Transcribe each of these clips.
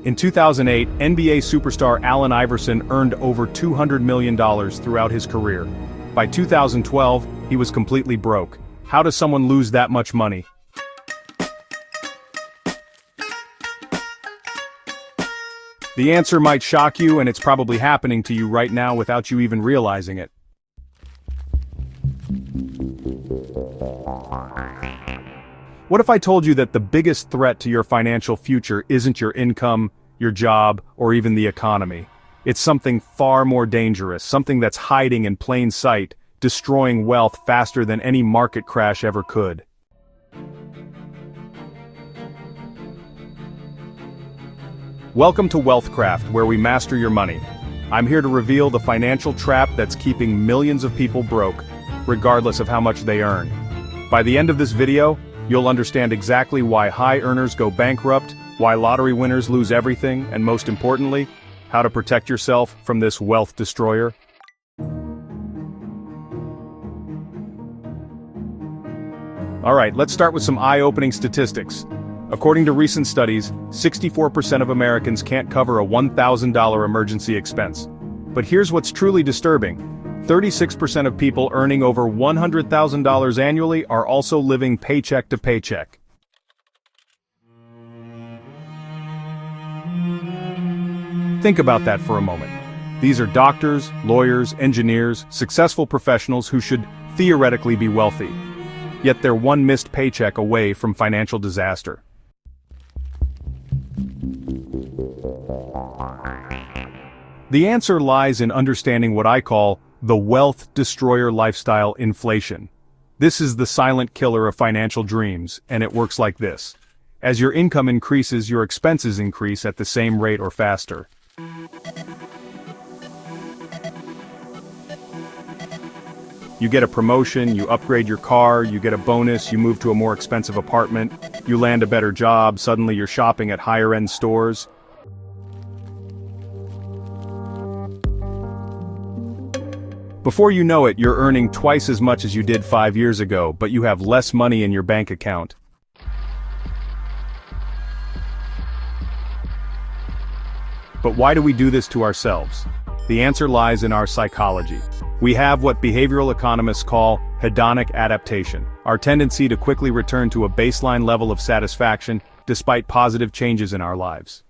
In 2008, NBA superstar Allen Iverson earned over $200 million throughout his career. By 2012, he was completely broke. How does someone lose that much money? The answer might shock you, and it's probably happening to you right now without you even realizing it. What if I told you that the biggest threat to your financial future isn't your income, your job, or even the economy? It's something far more dangerous, something that's hiding in plain sight, destroying wealth faster than any market crash ever could. Welcome to Wealthcraft, where we master your money. I'm here to reveal the financial trap that's keeping millions of people broke, regardless of how much they earn. By the end of this video, you'll understand exactly why high earners go bankrupt, why lottery winners lose everything, and most importantly, how to protect yourself from this wealth destroyer. Alright, let's start with some eye-opening statistics. According to recent studies, 64% of Americans can't cover a $1,000 emergency expense. But here's what's truly disturbing. 36% of people earning over $100,000 annually are also living paycheck to paycheck. Think about that for a moment. These are doctors, lawyers, engineers, successful professionals who should theoretically be wealthy. Yet they're one missed paycheck away from financial disaster. The answer lies in understanding what I call the wealth destroyer lifestyle inflation. This is the silent killer of financial dreams, and it works like this. As your income increases, your expenses increase at the same rate or faster. You get a promotion, you upgrade your car, you get a bonus, you move to a more expensive apartment, you land a better job, suddenly you're shopping at higher-end stores. Before you know it, you're earning twice as much as you did 5 years ago, but you have less money in your bank account. But why do we do this to ourselves? The answer lies in our psychology. We have what behavioral economists call hedonic adaptation, our tendency to quickly return to a baseline level of satisfaction despite positive changes in our lives.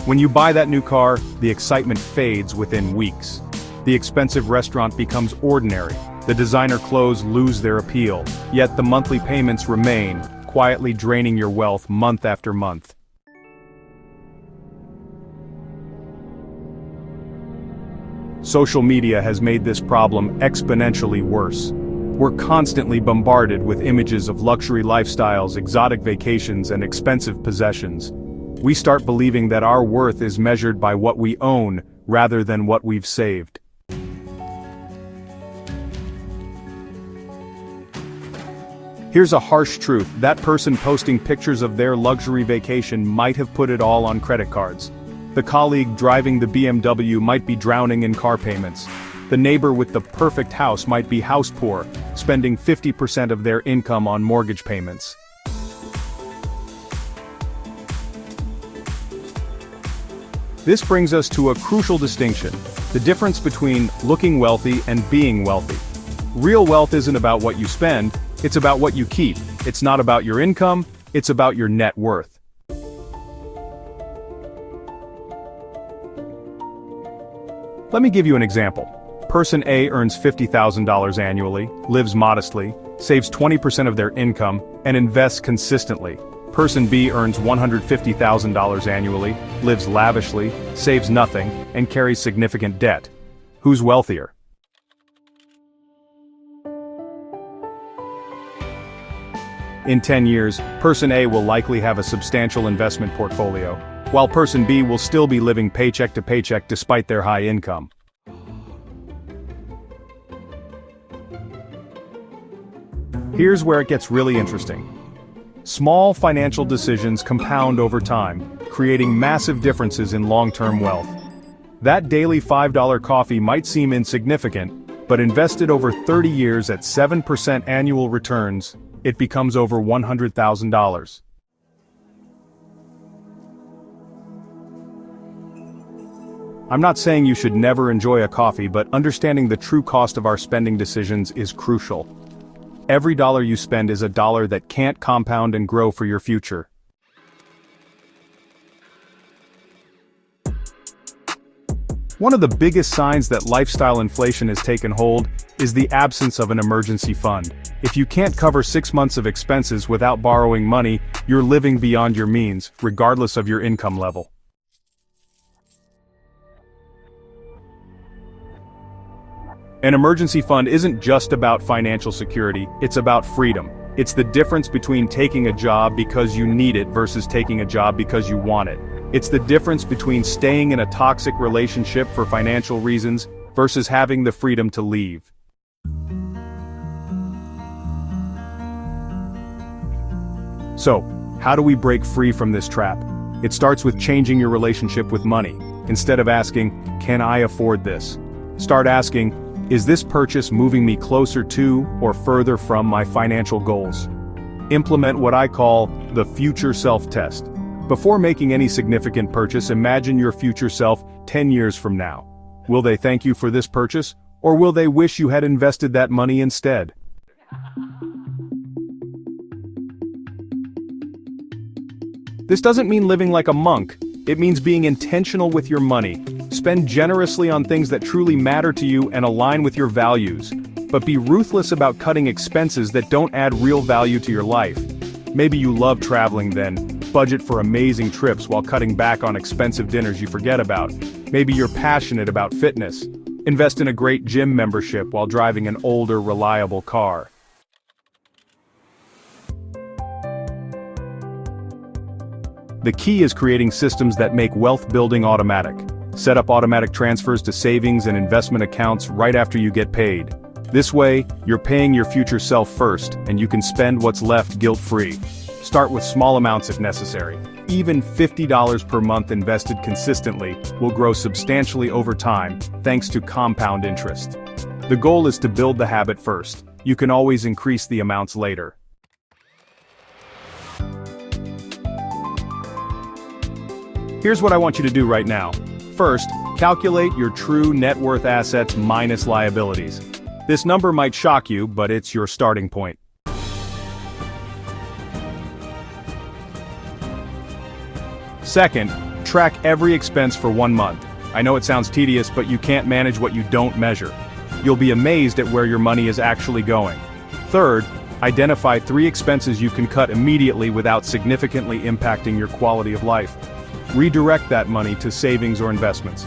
When you buy that new car, the excitement fades within weeks. The expensive restaurant becomes ordinary. The designer clothes lose their appeal, yet the monthly payments remain, quietly draining your wealth month after month. Social media has made this problem exponentially worse. We're constantly bombarded with images of luxury lifestyles, exotic vacations, and expensive possessions. We start believing that our worth is measured by what we own rather than what we've saved. Here's a harsh truth: that person posting pictures of their luxury vacation might have put it all on credit cards. The colleague driving the BMW might be drowning in car payments. The neighbor with the perfect house might be house poor, spending 50% of their income on mortgage payments. This brings us to a crucial distinction: the difference between looking wealthy and being wealthy. Real wealth isn't about what you spend, it's about what you keep. It's not about your income, it's about your net worth. Let me give you an example. Person A earns $50,000 annually, lives modestly, saves 20% of their income, and invests consistently. Person B earns $150,000 annually, lives lavishly, saves nothing, and carries significant debt. Who's wealthier? In 10 years, Person A will likely have a substantial investment portfolio, while Person B will still be living paycheck to paycheck despite their high income. Here's where it gets really interesting. Small financial decisions compound over time, creating massive differences in long-term wealth. That daily $5 coffee might seem insignificant, but invested over 30 years at 7% annual returns, it becomes over $100,000. I'm not saying you should never enjoy a coffee, but understanding the true cost of our spending decisions is crucial. Every dollar you spend is a dollar that can't compound and grow for your future. One of the biggest signs that lifestyle inflation has taken hold is the absence of an emergency fund. If you can't cover 6 months of expenses without borrowing money, you're living beyond your means, regardless of your income level. An emergency fund isn't just about financial security, it's about freedom. It's the difference between taking a job because you need it versus taking a job because you want it. It's the difference between staying in a toxic relationship for financial reasons versus having the freedom to leave. So, how do we break free from this trap? It starts with changing your relationship with money. Instead of asking, "Can I afford this?" Start asking, "Is this purchase moving me closer to or further from my financial goals?" Implement what I call the future self-test. Before making any significant purchase, imagine your future self 10 years from now. Will they thank you for this purchase, or will they wish you had invested that money instead? This doesn't mean living like a monk. It means being intentional with your money. Spend generously on things that truly matter to you and align with your values. But be ruthless about cutting expenses that don't add real value to your life. Maybe you love traveling, then budget for amazing trips while cutting back on expensive dinners you forget about. Maybe you're passionate about fitness. Invest in a great gym membership while driving an older, reliable car. The key is creating systems that make wealth building automatic. Set up automatic transfers to savings and investment accounts right after you get paid. This way, you're paying your future self first, and you can spend what's left guilt-free. Start with small amounts if necessary. Even $50 per month invested consistently will grow substantially over time, thanks to compound interest. The goal is to build the habit first. You can always increase the amounts later. Here's what I want you to do right now. First, calculate your true net worth assets minus liabilities. This number might shock you, but it's your starting point. Second, track every expense for 1 month. I know it sounds tedious, but you can't manage what you don't measure. You'll be amazed at where your money is actually going. Third, identify 3 expenses you can cut immediately without significantly impacting your quality of life. Redirect that money to savings or investments.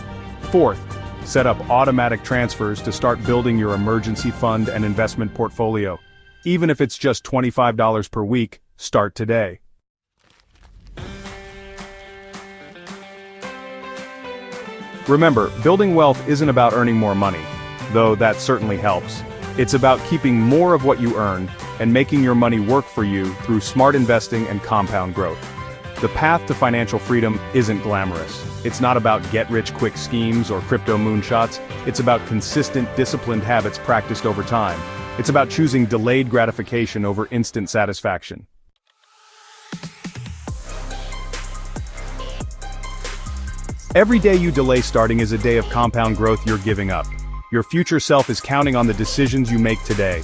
Fourth, set up automatic transfers to start building your emergency fund and investment portfolio. Even if it's just $25 per week, start today. Remember, building wealth isn't about earning more money, though that certainly helps. It's about keeping more of what you earn and making your money work for you through smart investing and compound growth. The path to financial freedom isn't glamorous. It's not about get-rich-quick schemes or crypto moonshots. It's about consistent, disciplined habits practiced over time. It's about choosing delayed gratification over instant satisfaction. Every day you delay starting is a day of compound growth you're giving up. Your future self is counting on the decisions you make today.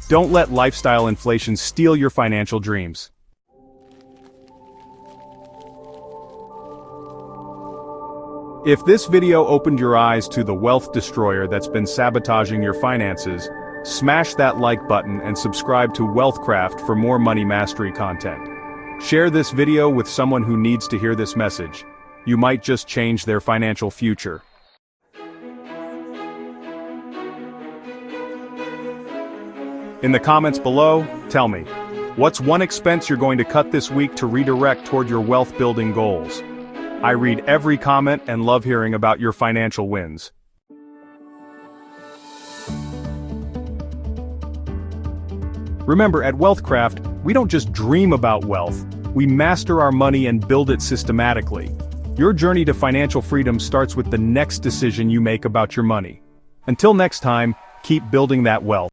Don't let lifestyle inflation steal your financial dreams. If this video opened your eyes to the wealth destroyer that's been sabotaging your finances, smash that like button and subscribe to Wealthcraft for more money mastery content. Share this video with someone who needs to hear this message. You might just change their financial future. In the comments below, tell me, what's one expense you're going to cut this week to redirect toward your wealth-building goals? I read every comment and love hearing about your financial wins. Remember, at Wealthcraft, we don't just dream about wealth, we master our money and build it systematically. Your journey to financial freedom starts with the next decision you make about your money. Until next time, Keep building that wealth.